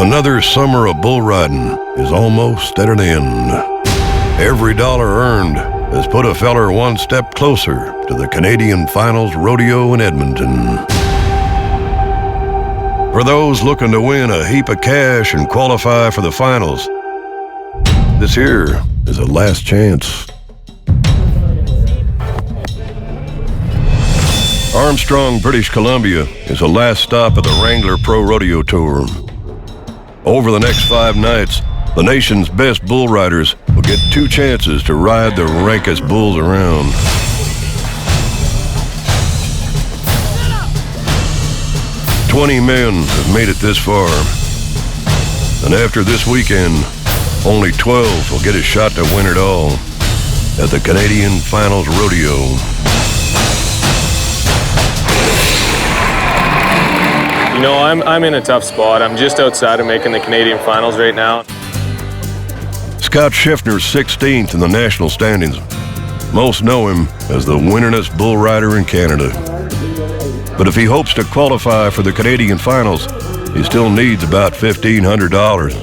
Another summer of bull riding is almost at an end. Every dollar earned has put a feller one step closer to the Canadian Finals Rodeo in Edmonton. For those looking to win a heap of cash and qualify for the finals, this here is a last chance. Armstrong, British Columbia is the last stop of the Wrangler Pro Rodeo Tour. Over the next 5 nights, the nation's best bull riders will get 2 chances to ride the rankest bulls around. "20 men have made it this far. And after this weekend, only 12 will get a shot to win it all at the Canadian Finals Rodeo. You know, I'm in a tough spot. I'm just outside of making the Canadian Finals right now. Scott Schiffner's 16th in the national standings. Most know him as the winningest bull rider in Canada. But if he hopes to qualify for the Canadian Finals, he still needs about $1,500.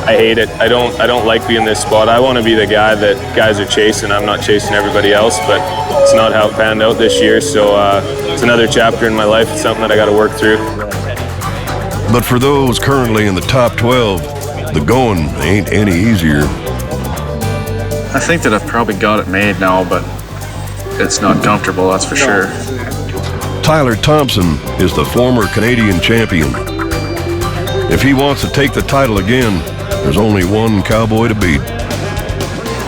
I hate it. I don't like being in this spot. I want to be the guy that guys are chasing. I'm not chasing everybody else, but it's not how it panned out this year. So it's another chapter in my life. It's something that I got to work through. But for those currently in the top 12, the going ain't any easier. I think that I've probably got it made now, but it's not comfortable, that's for sure. Tyler Thompson is the former Canadian champion. If he wants to take the title again, there's only one cowboy to beat.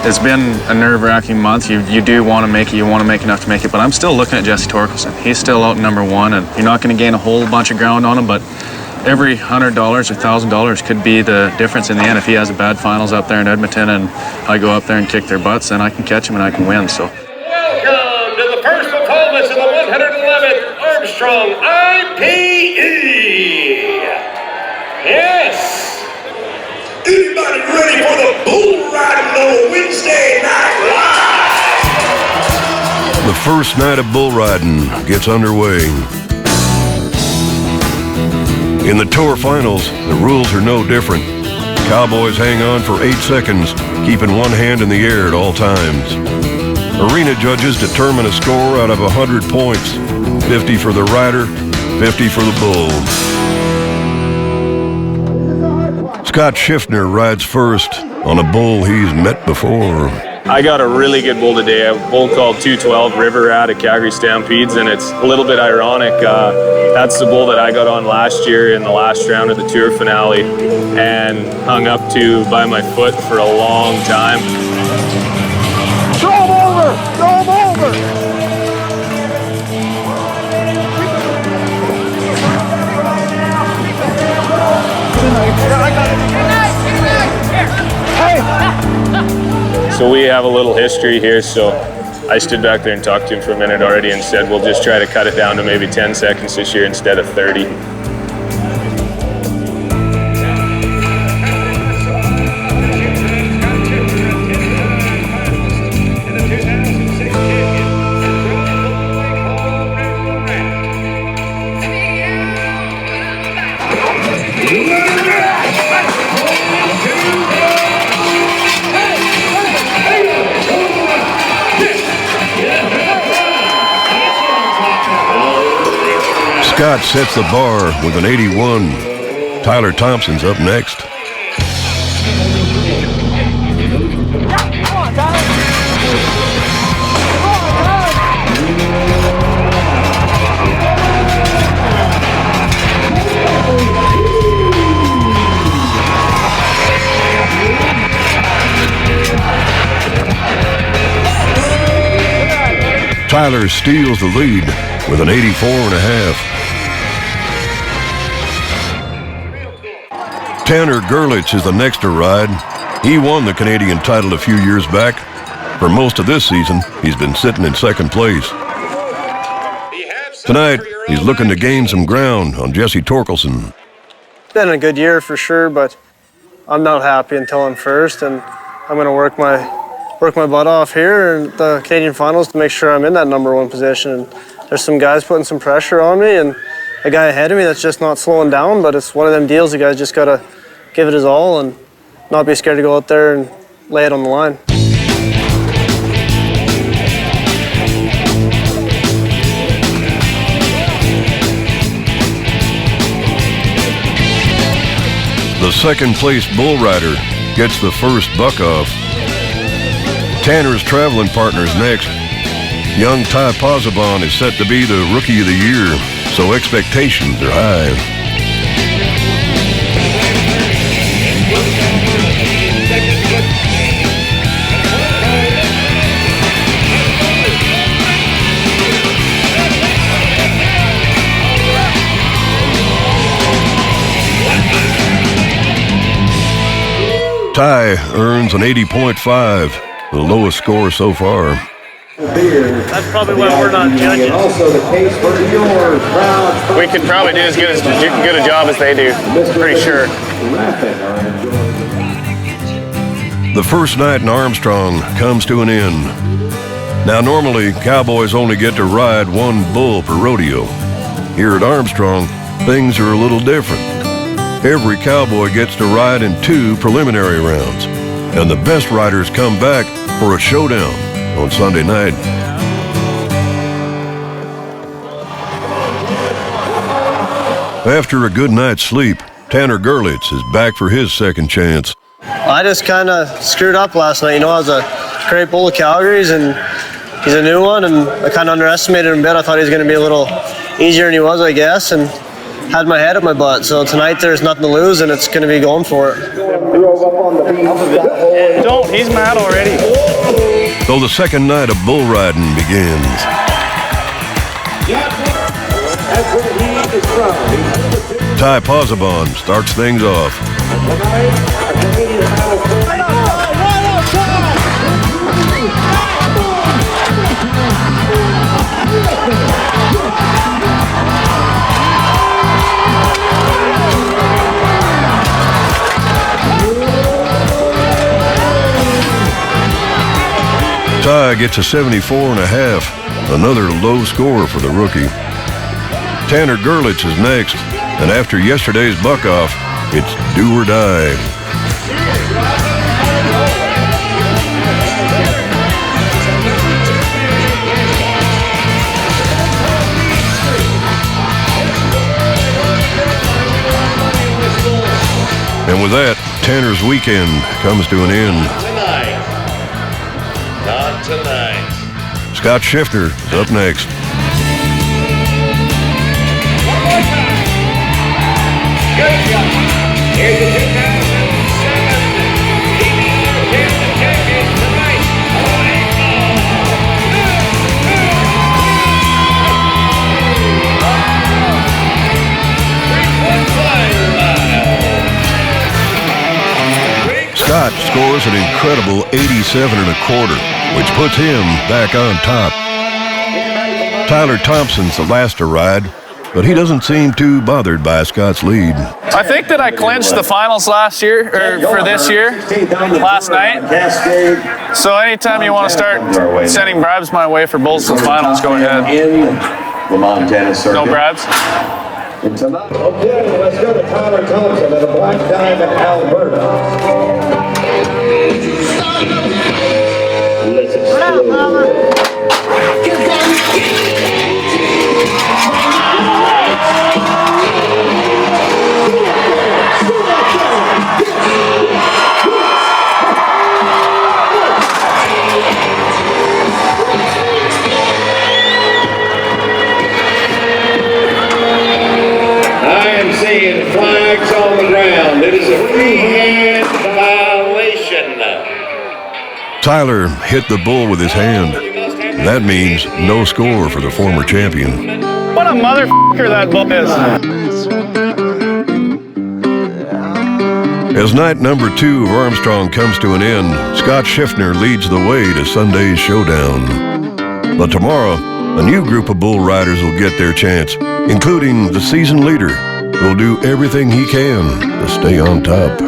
It's been a nerve-wracking month. You do want to make it. You want to make enough to make it. But I'm still looking at Jesse Torkelson. He's still out #1, and you're not going to gain a whole bunch of ground on him, but every $100 or $1,000 could be the difference in the end. If he has a bad finals up there in Edmonton and I go up there and kick their butts, then I can catch him and I can win. So. Welcome to the first performance of the 111th Armstrong IPE. Yes. Anybody ready for the bull riding on Wednesday Night Live? The first night of bull riding gets underway. In the Tour Finals, the rules are no different. Cowboys hang on for 8 seconds, keeping one hand in the air at all times. Arena judges determine a score out of 100 points, 50 for the rider, 50 for the bull. Scott Schiffner rides first on a bull he's met before. I got a really good bull today, a bull called 212 River Rat at Calgary Stampedes, and it's a little bit ironic. That's the bull that I got on last year in the last round of the Tour finale and hung up to by my foot for a long time. Throw him over! Throw him over! So we have a little history here, so I stood back there and talked to him for a minute already and said we'll just try to cut it down to maybe 10 seconds this year instead of 30. Scott sets the bar with an 81. Tyler Thompson's up next. Tyler steals the lead with an 84.5. Tanner Gerlich is the next to ride. He won the Canadian title a few years back. For most of this season, he's been sitting in second place. Tonight, he's looking to gain some ground on Jesse Torkelson. It's been a good year for sure, but I'm not happy until I'm first, and I'm going to work my butt off here in the Canadian Finals to make sure I'm in that #1 position. And there's some guys putting some pressure on me, and a guy ahead of me that's just not slowing down, but it's one of them deals you guys just got to give it his all and not be scared to go out there and lay it on the line. The second-place bull rider gets the first buck off. Tanner's traveling partner's next. Young Ty Pozzebon is set to be the Rookie of the Year, so expectations are high. Ty earns an 80.5, the lowest score so far. That's probably why we're not judges. Also the case for your crowd. We could probably do as good a job as they do. Pretty sure. The first night in Armstrong comes to an end. Now, normally, cowboys only get to ride one bull per rodeo. Here at Armstrong, things are a little different. Every cowboy gets to ride in 2 preliminary rounds, and the best riders come back for a showdown on Sunday night. After a good night's sleep, Tanner Gerlitz is back for his second chance. I just kind of screwed up last night. You know, I was a great bull of Calgary's, and he's a new one, and I kind of underestimated him a bit. I thought he was going to be a little easier than he was, I guess, and had my head up my butt. So tonight there's nothing to lose, and it's going to be going for it. Don't, he's mad already. So the second night of bull riding begins. Ty Pozzebon starts things off. Ty gets a 74.5, another low score for the rookie. Tanner Gerlitz is next, and after yesterday's buck-off, it's do or die. And with that, Tanner's weekend comes to an end. Not tonight. Scott Schiffner is up next. Good job. Here's the 2007 champion tonight. Scott scores an incredible 87.25, which puts him back on top. Tyler Thompson's the last to ride, but he doesn't seem too bothered by Scott's lead. I think that I clinched the finals last year, or for this year, last night. So anytime you want to start sending bribes my way for bulls to the finals, go ahead. No bribes? Okay, let's go to Tyler Thompson of the Black Diamond, Alberta. Flags on the ground. It is a free-hand violation. Tyler hit the bull with his hand. That means no score for the former champion. What a motherfucker that bull is. As night number 2 of Armstrong comes to an end, Scott Schiffner leads the way to Sunday's showdown. But tomorrow, a new group of bull riders will get their chance, including the season leader, who'll do everything he can to stay on top.